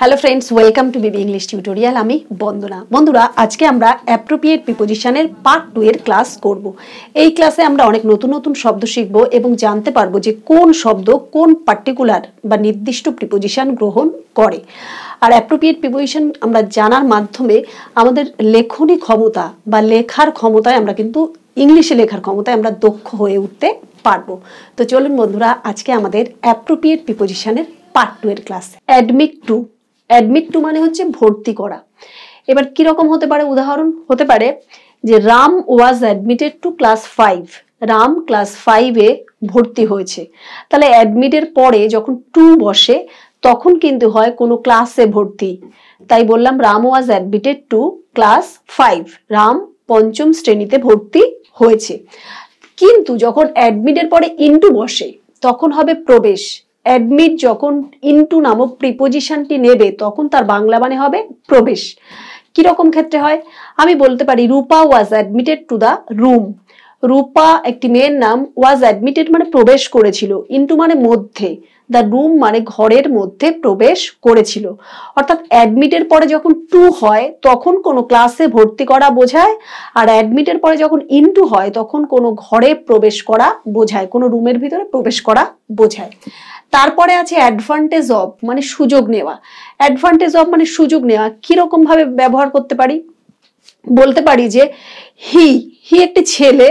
Hello friends welcome to BB English tutorial. আমি বন্দনা। বন্ধুরা, আজকে আমরা অ্যাপ্রোপ্রিয়েট প্রিপোজিশনের পার্ট 2 এর ক্লাস করব। এই ক্লাসে আমরা অনেক নতুন নতুন শব্দ শিখব এবং জানতে পারবো যে কোন শব্দ কোন পার্টিকুলার বা নির্দিষ্ট প্রিপোজিশন গ্রহণ করে। আর অ্যাপ্রোপ্রিয়েট প্রিপোজিশন আমরা জানার মাধ্যমে আমাদের লেখনী ক্ষমতা বা লেখার ক্ষমতায় আমরা কিন্তু ইংলিশে লেখার ক্ষমতায় আমরা দক্ষ হয়ে উঠতে পারবো। তো চলুন বন্ধুরা, আজকে আমাদের অ্যাপ্রোপ্রিয়েট প্রিপোজিশনের পার্ট 2 এর class. Admit to. Admit to মানে হচ্ছে ভর্তি করা। এবার কি রকম হতে পারে? উদাহরণ হতে পারে যে রাম ওয়াজ admitted two class 5। Ram class 5 এ ভর্তি হয়েছে। তাহলে অ্যাডমিটের পরে যখন টু বসে তখন কিন্তু হয় কোনো ক্লাসে ভর্তি। তাই বললাম রাম ওয়াজ অ্যাডমিটেড টু ক্লাস 5। রাম পঞ্চম শ্রেণীতে ভর্তি হয়েছে। কিন্তু যখন অ্যাডমিটের পরে ইনটু বসে তখন হবে প্রবেশ। অ্যাডমিট যখন ইনটু নামক প্রিপোজিশনটি নেবে তখন তার বাংলা মানে হবে প্রবেশ। কি রকম ক্ষেত্রে হয়? আমি বলতে পারি Rupa was admitted to the room. Rupa একটি মেয়ের নাম, ওয়াজ অ্যাডমিটেড মানে প্রবেশ করেছিল, ইনটু মানে মধ্যে, দ্য রুম মানে ঘরের মধ্যে প্রবেশ করেছিল। অর্থাৎ অ্যাডমিটের পরে যখন টু হয় তখন কোনো ক্লাসে ভর্তি করা বোঝায়, আর অ্যাডমিটের পরে যখন ইনটু হয় তখন কোনো ঘরে প্রবেশ করা বোঝায়, কোনো রুমের ভিতরে প্রবেশ করা বোঝায়। তারপরে আছে অ্যাডভান্টেজ অফ মানে সুযোগ নেওয়া। অ্যাডভান্টেজ অফ মানে সুযোগ নেওয়া। কিরকম ভাবে ব্যবহার করতে পারি? বলতে পারি যে হি একটি ছেলে।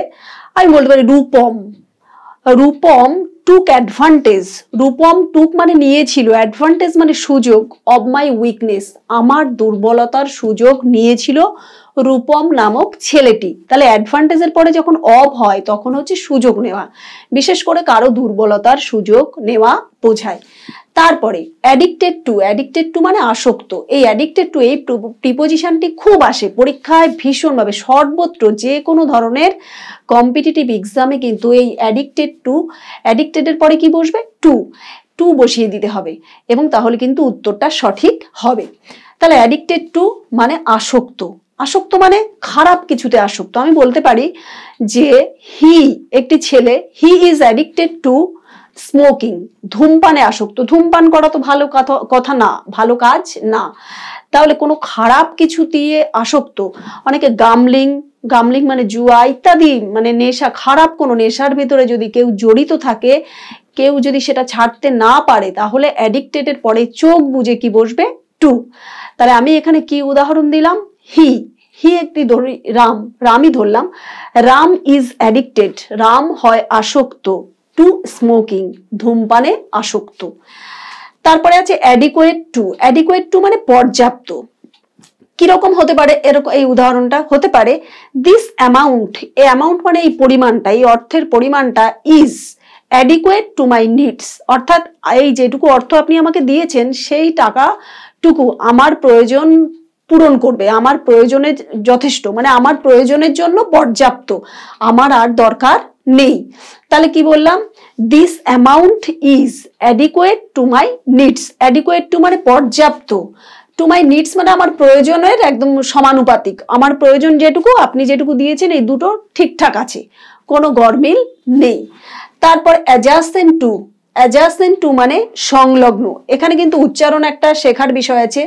আমি বলতে পারি রূপম টুক অ্যাডভান্টেজ। রূপম টুক মানে নিয়েছিল, অ্যাডভান্টেজ মানে সুযোগ, অব মাই উইকনেস আমার দুর্বলতার সুযোগ নিয়েছিল রূপম নামক ছেলেটি। তাহলে অ্যাডভান্টেজের পরে যখন অব হয় তখন হচ্ছে সুযোগ নেওয়া, বিশেষ করে কারো দুর্বলতার সুযোগ নেওয়া বোঝায়। তারপরে অ্যাডিক্টেড টু। অ্যাডিক্টেড টু মানে আসক্ত। এই অ্যাডিক্টেড টু এই প্রিপোজিশনটি খুব আসে পরীক্ষায় ভীষণভাবে, সর্বত্র যে কোনো ধরনের কম্পিটিটিভ এক্সামে কিন্তু এই অ্যাডিক্টেডের পরে কি বসবে? টু বসিয়ে দিতে হবে এবং তাহলে কিন্তু উত্তরটা সঠিক হবে। তাহলে অ্যাডিক্টেড টু মানে আসক্ত। আসক্ত মানে খারাপ কিছুতে আসক্ত। আমি বলতে পারি যে একটি ছেলে, he is addicted to smoking. ধূমপানে আসক্ত। ধূমপান করা তো ভালো কথা না, ভালো কাজ না। তাহলে কোনো খারাপ কিছু দিয়ে আসক্ত। অনেকে গামলিং মানে জুয়া ইত্যাদি মানে নেশা, খারাপ কোনো নেশার ভিতরে যদি কেউ জড়িত থাকে, কেউ যদি সেটা ছাড়তে না পারে, তাহলে অ্যাডিক্টেডের পরে চোখ বুঝে কি বসবে? টু। তাহলে আমি এখানে কি উদাহরণ দিলাম? হি একটি রামই ধরলাম। Ram is addicted. রাম হয় আসক্ত টু স্মোকিং ধূমপানে আসক্ত। তারপরে আছে অ্যাডিকুয়েট টু। অ্যাডিকুয়েট টু মানে পর্যাপ্ত। কিরকম হতে পারে? এরকম এই উদাহরণটা হতে পারে দিস অ্যামাউন্ট। এই অ্যামাউন্ট মানে এই পরিমাণটা, এই অর্থের পরিমাণটা is adequate to my needs. অর্থাৎ এই যেটুকু অর্থ আপনি আমাকে দিয়েছেন সেই টাকাটুকু আমার প্রয়োজন পূরণ করবে, আমার প্রয়োজনের যথেষ্ট, মানে আমার প্রয়োজনের জন্য পর্যাপ্ত, আমার আর দরকার নেই। তাহলে কি বললাম? This amount is adequate to my needs. Adequate to মানে পর্যাপ্ত, টু মাই নিডস মানে আমার প্রয়োজনের একদম সমানুপাতিক। আমার প্রয়োজন যেটুকু, আপনি যেটুকু দিয়েছেন এই দুটো ঠিকঠাক আছে, কোনো গরমিল নেই। তারপর অ্যাডজাসেন্ট টু। অ্যাডজাসেন্ট টু মানে সংলগ্ন। এখানে কিন্তু উচ্চারণ একটা শেখার বিষয় আছে।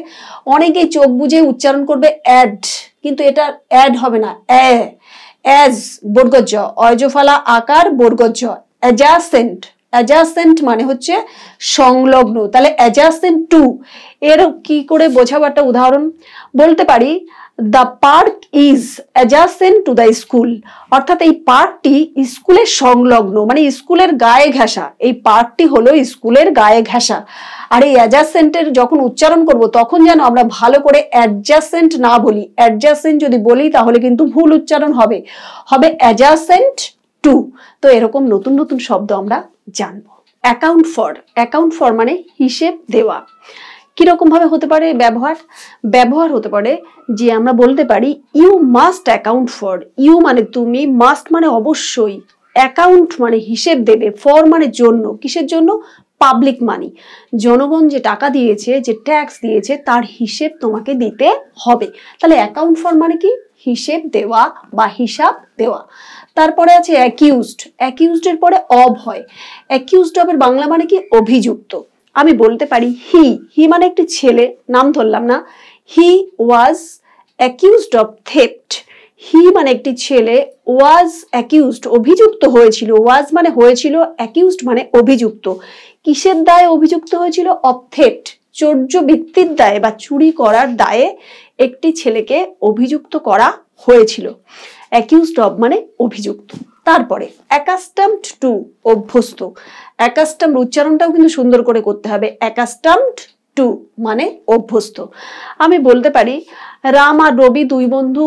অনেকেই চোখ বুঝে উচ্চারণ করবে অ্যাড, কিন্তু এটা অ্যাড হবে না, অ্যাজ বর্গজ, অয়জফলা আকার বর্গজ, অ্যাডজাসেন্ট মানে হচ্ছে সংলগ্ন। তাহলে অ্যাডজাসেন্ট টু এর কি করে বোঝাবো? একটা উদাহরণ বলতে পারি the park is adjacent to the school. অর্থাৎ এই পার্কটি স্কুলের সংলগ্ন, মানে স্কুলের গায়ে ঘেঁষা। এই পার্কটি হলো স্কুলের গায়ে ঘেঁষা। আর এই অ্যাডজাসেন্টের যখন উচ্চারণ করব তখন যেন আমরা ভালো করে অ্যাডজাসেন্ট না বলি। অ্যাডজাসেন্ট যদি বলি তাহলে কিন্তু ভুল উচ্চারণ হবে অ্যাডজাসেন্ট টু। তো এরকম নতুন নতুন শব্দ আমরা জানবো। অ্যাকাউন্ট ফর মানে হিসেব দেওয়া। কিরকম ভাবে হতে পারে ব্যবহার হতে পারে যে আমরা বলতে পারি you must account for. You মানে তুমি, মাস্ট মানে অবশ্যই, অ্যাকাউন্ট মানে হিসেব দেবে, ফর মানে জন্য। কিসের জন্য? পাবলিক মানি। জনগণ যে টাকা দিয়েছে, যে ট্যাক্স দিয়েছে তার হিসেব তোমাকে দিতে হবে। তাহলে অ্যাকাউন্ট ফর মানে কি? হিসেব দেওয়া বা হিসাব দেওয়া। তারপরে আছে অ্যাকিউজড। অ্যাকিউজড এর পরে অব হয়। অ্যাকিউজড অবের বাংলা মানে কি? অভিযুক্ত। আমি বলতে পারি হি, হি মানে একটি ছেলে, নাম ধরলাম না। হি ওয়াজ অ্যাকিউজড অফ থেফট। হি মানে একটি ছেলে, ওয়াজ অ্যাকিউজড অভিযুক্ত হয়েছিল, ওয়াজ মানে হয়েছিল, অ্যাকিউজড মানে অভিযুক্ত। কিসের দায়ে অভিযুক্ত হয়েছিল? অফ থেফট, চৌর্যবৃত্তির দায়ে বা চুরি করার দায়ে একটি ছেলেকে অভিযুক্ত করা হয়েছিল। অ্যাকিউজড অফ মানে অভিযুক্ত। তারপরে অ্যাকাস্টামড টু, অভ্যস্ত। অ্যাকাস্টামড উচ্চারণটাও কিন্তু সুন্দর করে করতে হবে। অ্যাকাস্টামড টু মানে অভ্যস্ত। আমি বলতে পারি রাম আর রবি দুই বন্ধু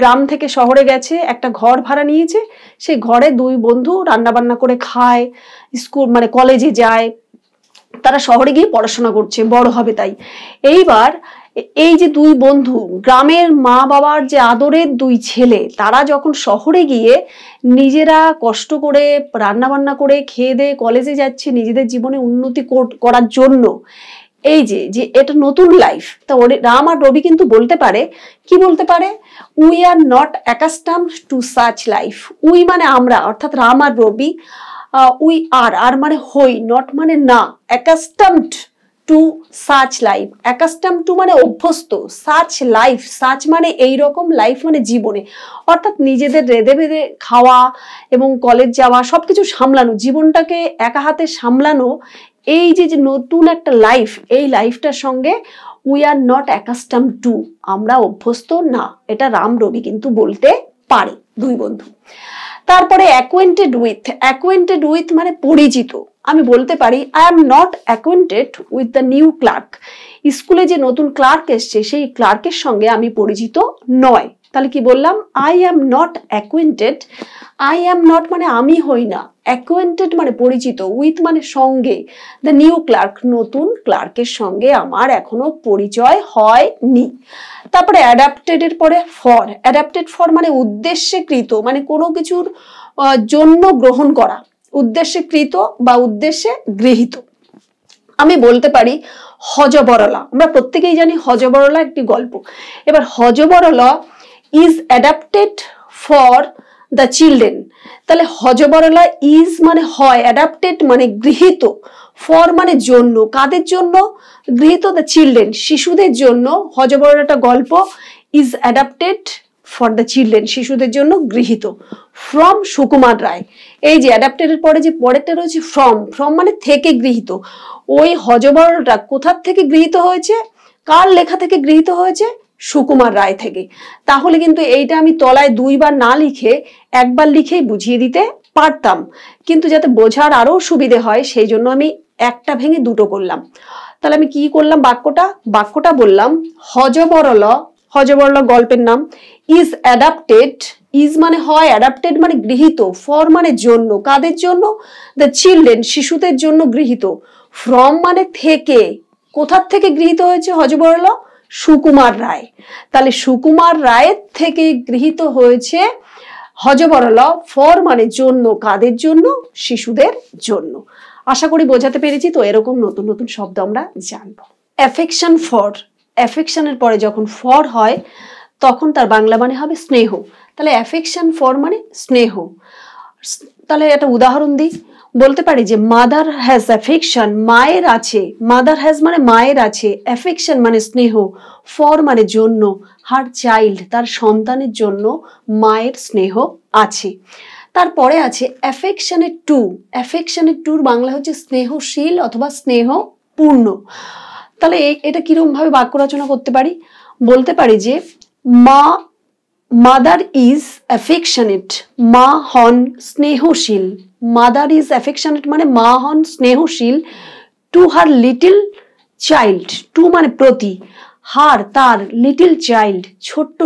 গ্রাম থেকে শহরে গেছে, একটা ঘর ভাড়া নিয়েছে, সেই ঘরে দুই বন্ধু রান্না বান্না করে খায়, স্কুল মানে কলেজে যায়, তারা শহরে গিয়ে পড়াশোনা করছে, বড় হবে তাই। এইবার এই যে দুই বন্ধু, গ্রামের মা বাবার যে আদরের দুই ছেলে, তারা যখন শহরে গিয়ে নিজেরা কষ্ট করে রান্না বান্না করে খেয়ে দিয়ে কলেজে যাচ্ছে নিজেদের জীবনে উন্নতি করার জন্য, এই যে যে এটা নতুন লাইফ, তা রাম আর রবি কিন্তু বলতে পারে, কি বলতে পারে? We are not accustomed to such life. We মানে আমরা, অর্থাৎ রাম আর রবি, উই আর মানে হই, নট মানে না, অ্যাকাস্টামড to such life. Accustom two মানে অভ্যস্ত, সাচ লাইফ, সাচ মানে এইরকম, লাইফ মানে জীবনে, অর্থাৎ নিজেদের রেঁধে বেঁধে খাওয়া এবং কলেজ যাওয়া, সবকিছু সামলানো, জীবনটাকে একা হাতে সামলানো, এই যে যে নতুন একটা লাইফ, এই লাইফটার সঙ্গে we are not accustom two, আমরা অভ্যস্ত না, এটা রাম রবি কিন্তু বলতে পারে, দুই বন্ধু। তারপরে অ্যাকোয়েন্টেড উইথ। অ্যাকোয়েন্টেড উইথ মানে পরিচিত। আমি বলতে পারি I am not acquainted with the new clerk. স্কুলে যে নতুন ক্লার্ক এসছে সেই ক্লার্কের সঙ্গে আমি পরিচিত নয়। তাহলে কি বললাম? I am not acquainted. I am not মানে আমি হই না, অ্যাকোয়েন্টেড মানে পরিচিত, উইথ মানে সঙ্গে, দ্য নিউ ক্লার্ক নতুন ক্লার্কের সঙ্গে আমার এখনো পরিচয় হয়নি। তারপরে অ্যাডাপ্টেড এর পরে ফর। অ্যাডাপ্টেড ফর মানে উদ্দেশ্যে কৃত, মানে কোনো কিছুর জন্য গ্রহণ করা, উদ্দেশ্যে কৃত বা উদ্দেশ্যে গৃহীত। আমি বলতে পারি হযবরলা। আমরা প্রত্যেকেই জানি হযবরলা একটি গল্প। এবার HaJaBaRaLa is adapted for the children. তাহলে হযবরলা ইজ মানে হয়, অ্যাডাপ্টেড মানে গৃহীত, ফর মানে জন্য, কাদের জন্য? গৃহীত, দ্য চিলড্রেন শিশুদের জন্য। হযবরলাটা গল্প, is adapted for the children শিশুদের জন্য গৃহীত। ফ্রম সুকুমার রায়। এই যে অ্যাডাপ্টেড এর পরে যে পরেরটা রয়েছে ফ্রম, ফ্রম মানে থেকে গৃহীত। ওই হযবরলাটা কোথা থেকে গৃহীত হয়েছে? কার লেখা থেকে গৃহীত হয়েছে? সুকুমার রায় থেকে। তাহলে কিন্তু এইটা আমি তলায় দুইবার না লিখে একবার লিখেই বুঝিয়ে দিতে পারতাম, কিন্তু যাতে বোঝার আরো সুবিধে হয় সেই জন্য আমি একটা ভেঙে দুটো করলাম। তাহলে আমি কি করলাম? বাক্যটা বললাম হযবরলা, হযবরলা গল্পের নাম, ইজ অ্যাডাপ্টেড, ইজ মানে হয়, অ্যাডাপ্টেড মানে গৃহীত, ফর মানে জন্য, কাদের জন্য? দ্য চিলড্রেন শিশুদের জন্য গৃহীত। ফ্রম মানে থেকে, কোথার থেকে গৃহীত হয়েছে হযবরলা? সুকুমার রায়। তাহলে সুকুমার রায়ের থেকে গৃহীত হয়েছে হযবরলা, ফর মানে জন্য, কাদের জন্য? শিশুদের জন্য। আশা করি বোঝাতে পেরেছি। তো এরকম নতুন নতুন শব্দ আমরা জানবো। Affection for. অ্যাফেকশনের পরে যখন ফর হয় তখন তার বাংলা মানে হবে স্নেহ। তাহলে অ্যাফেকশন ফর মানে স্নেহ। তাহলে একটা উদাহরণ দিই, বলতে পারি যে মাদার হ্যাজ অ্যাফেকশন, মায়ের আছে, মাদার হ্যাজ মানে মায়ের আছে, অ্যাফেকশন মানে স্নেহ, ফর মানে জন্য, হার চাইল্ড তার সন্তানের জন্য মায়ের স্নেহ আছে। তারপরে আছে অ্যাফেকশনের টু। অ্যাফেকশনের টুর বাংলা হচ্ছে স্নেহশীল অথবা স্নেহপূর্ণ। তাহলে এটা কিরকম ভাবে বাক্য রচনা করতে পারি? বলতে পারি যে মাদার ইজ অ্যাফেকশনেট, মা হন স্নেহশীল। মাদার ইজ অ্যাফেকশনেট মানে মা হন স্নেহশীল, to her little child, to মানে প্রতি, হার তার, লিটল চাইল্ড ছোট্ট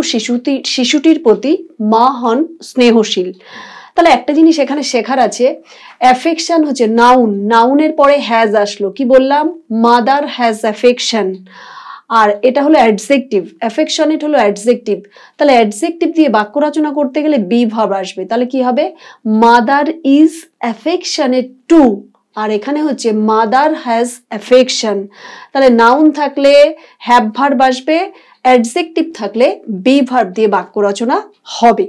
শিশুটির প্রতি মা হন স্নেহশীল। তাহলে একটা জিনিস এখানে শেখার আছে, অ্যাফেকশন হচ্ছে নাউন, নাউনের পরে হ্যাজ আসলো, কি বললাম? Mother has affection. আর এটা হলো অ্যাডজেক্টিভ, অ্যাফেকশনেট হলো অ্যাডজেক্টিভ। তাহলে অ্যাডজেক্টিভ দিয়ে বাক্য রচনা করতে গেলে বি ভার্ব আসবে। তাহলে কি হবে? মাদার ইজ অ্যাফেকশনেট টু, আর এখানে হচ্ছে মাদার হ্যাজ অ্যাফেকশন। তাহলে নাউন থাকলে হ্যাভ ভার্ব আসবে, অ্যাডজেক্টিভ থাকলে বি ভার্ব দিয়ে বাক্য রচনা হবে।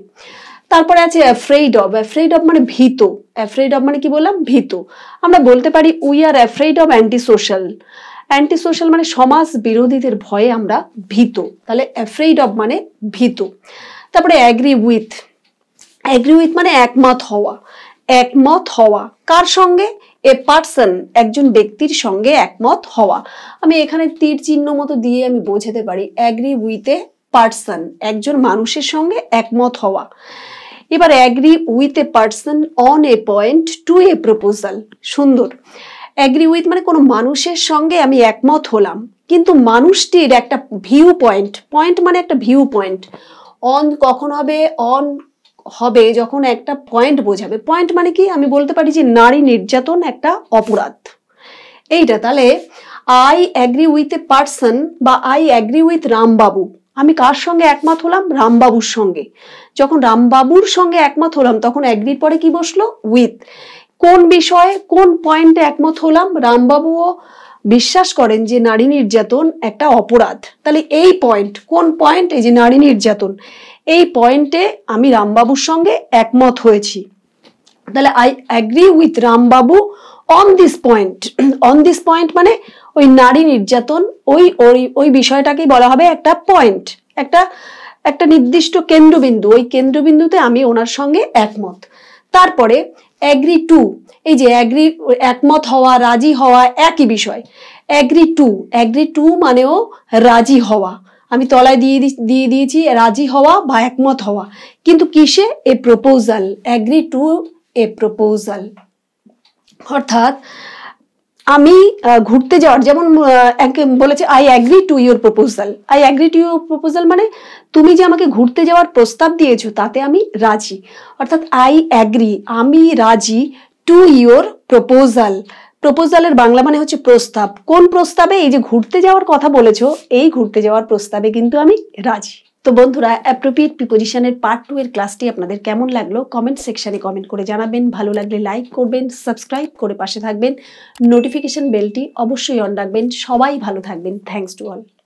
তারপরে আছে অ্যাফ্রেইড অফ। অ্যাফ্রেইড অফ মানে ভীত। অ্যাফ্রেইড অফ মানে কি বললাম? ভীত। আমরা বলতে পারি we are afraid of anti social. Anti social মানে সমাজ বিরোধীদের ভয়ে আমরা ভীত। তাহলে অ্যাফ্রেইড অফ মানে ভীত। তারপরে অ্যাগ্রি উইথ। অ্যাগ্রি উইথ মানে একমত হওয়া। একমত হওয়া কার সঙ্গে? এ পার্সন, একজন ব্যক্তির সঙ্গে একমত হওয়া। আমি এখানে তীর চিহ্ন মতো দিয়ে আমি বোঝাতে পারি অ্যাগ্রি উইথ এ পার্সন, একজন মানুষের সঙ্গে একমত হওয়া। এবার agree with a person on a point to a proposal. সুন্দর। অ্যাগ্রি উইথ মানে কোনো মানুষের সঙ্গে আমি একমত হলাম, কিন্তু মানুষটির একটা ভিউ পয়েন্ট, পয়েন্ট মানে একটা ভিউ পয়েন্ট। অন কখন হবে? অন হবে যখন একটা পয়েন্ট বোঝাবে। পয়েন্ট মানে কি? আমি বলতে পারি যে নারী নির্যাতন একটা অপরাধ, এইটা। তাহলে I agree with a person বা আই অ্যাগ্রি উইথ রামবাবু, আমি কার সঙ্গে একমত হলাম? রামবাবুর সঙ্গে। যখন রামবাবুর সঙ্গে একমত হলাম তখন অ্যাগ্রির পরে কি বসলো? উইথ। কোন বিষয়ে, কোন পয়েন্টে একমত হলাম? রামবাবুও বিশ্বাস করেন যে নারী নির্যাতন একটা অপরাধ। তাহলে এই পয়েন্ট, কোন পয়েন্ট? এই যে নারী নির্যাতন, এই পয়েন্টে আমি রামবাবুর সঙ্গে একমত হয়েছি। তাহলে I agree with Rambabu on this point. On this point মানে ওই নারী নির্যাতন, ওই বিষয়টাকেই বলা হবে একটা পয়েন্ট, একটা নির্দিষ্ট কেন্দ্রবিন্দু। ওই কেন্দ্রবিন্দুতে আমি ওনার সঙ্গে একমত। তারপরে অ্যাগ্রি টু। এই যে অ্যাগ্রি, একমত হওয়া, রাজি হওয়া একই বিষয়। অ্যাগ্রি টু, অ্যাগ্রি টু মানেও রাজি হওয়া। আমি তলায় দিয়ে দিয়েছি রাজি হওয়া বা একমত হওয়া, কিন্তু কিসে? এ proposal. Agree to a proposal অর্থাৎ আমি ঘুরতে যাওয়ার, যেমন বলেছে I agree to your proposal. I agree to your proposal মানে তুমি যে আমাকে ঘুরতে যাওয়ার প্রস্তাব দিয়েছো তাতে আমি রাজি। অর্থাৎ আই অ্যাগ্রি, আমি রাজি, টু ইউর প্রপোজাল। প্রপোজালের বাংলা মানে হচ্ছে প্রস্তাব। কোন প্রস্তাবে? এই যে ঘুরতে যাওয়ার কথা বলেছো, এই ঘুরতে যাওয়ার প্রস্তাবে কিন্তু আমি রাজি। তো বন্ধুরা, অ্যাপ্রোপ্রিয়েট প্রিপোজিশনের পার্ট 2 এর ক্লাসটি আপনাদের কেমন লাগলো কমেন্ট সেকশনে কমেন্ট করে জানাবেন। ভালো লাগলে লাইক করবেন, সাবস্ক্রাইব করে পাশে থাকবেন, নোটিফিকেশন বেলটি অবশ্যই অন রাখবেন। সবাই ভালো থাকবেন। Thanks to all.